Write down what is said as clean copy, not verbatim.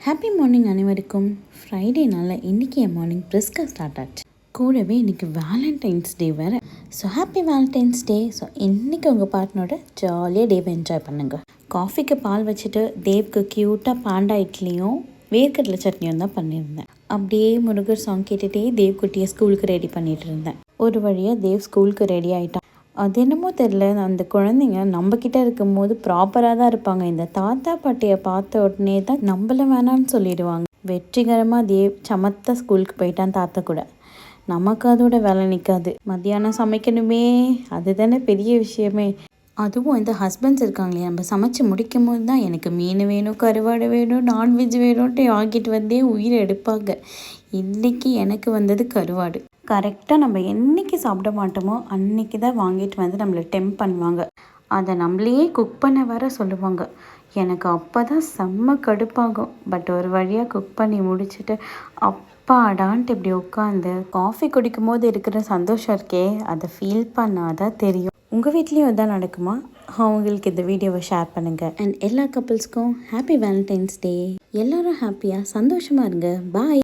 Happy morning அனைவருக்கும். ஃப்ரைடேனால இன்றைக்கி என் morning பிரிஸ்காக start ஆச்சு. கூடவே இன்றைக்கி வேலண்டைன்ஸ் டே வேறு. ஸோ ஹாப்பி வேலண்டைன்ஸ் டே. ஸோ இன்றைக்கி உங்கள் பார்ட்னரோட ஜாலியாக டேவை என்ஜாய் பண்ணுங்கள். காஃபிக்கு பால் வச்சுட்டு தேவ்க்கு க்யூட்டாக பாண்டா இட்லியும் வேர்க்கடலை சட்னியும் தான் பண்ணியிருந்தேன். அப்படியே முருகர் சாங் கேட்டுகிட்டே தேவ் குட்டியை ஸ்கூலுக்கு ரெடி பண்ணிகிட்டு இருந்தேன். ஒரு வழியாக தேவ் ஸ்கூலுக்கு ரெடி ஆகிட்டான். அது என்னமோ தெரில, அந்த குழந்தைங்க நம்மக்கிட்ட இருக்கும்போது ப்ராப்பராக தான் இருப்பாங்க. இந்த தாத்தா பாட்டியை பார்த்த உடனே தான் நம்மள வேணான்னு சொல்லிடுவாங்க. வெற்றிகரமாக தேவ் சமத்தா ஸ்கூலுக்கு போயிட்டான் தாத்தா கூட. நமக்கு அதோட வேலை நிற்காது. மத்தியானம் சமைக்கணுமே, அதுதானே பெரிய விஷயமே. அதுவும் இந்த ஹஸ்பண்ட்ஸ் இருக்காங்களே, நம்ம சமைச்சு முடிக்கும் போது தான் எனக்கு மீன் வேணும், கருவாடு வேணும், நான்வெஜ் வேணும்ன்ட்டு வாங்கிட்டு வந்தே உயிரை எடுப்பாங்க. இன்றைக்கி எனக்கு வந்தது கருவாடு. கரெக்டாக நம்ம என்றைக்கு சாப்பிட மாட்டோமோ அன்றைக்கி தான் வாங்கிட்டு வந்து நம்மளை டெம்ப் பண்ணுவாங்க. அதை நம்மளையே குக் பண்ண வர சொல்லுவாங்க. எனக்கு அப்போ தான் செம்ம கடுப்பாகும். பட் ஒரு வழியாக குக் பண்ணி முடிச்சுட்டு அப்பாடான்ட்டு இப்படி உட்காந்து காஃபி குடிக்கும் போது இருக்கிற சந்தோஷம் இருக்கே, அதை ஃபீல் பண்ணாதான் தெரியும். உங்கள் வீட்லேயும் இதான் நடக்குமா? அவங்களுக்கு இந்த வீடியோவை ஷேர் பண்ணுங்கள். அண்ட் எல்லா கப்புள்ஸ்க்கும் ஹாப்பி வேலண்டைன்ஸ் டே. எல்லோரும் ஹாப்பியாக சந்தோஷமாக இருங்க. பாய்.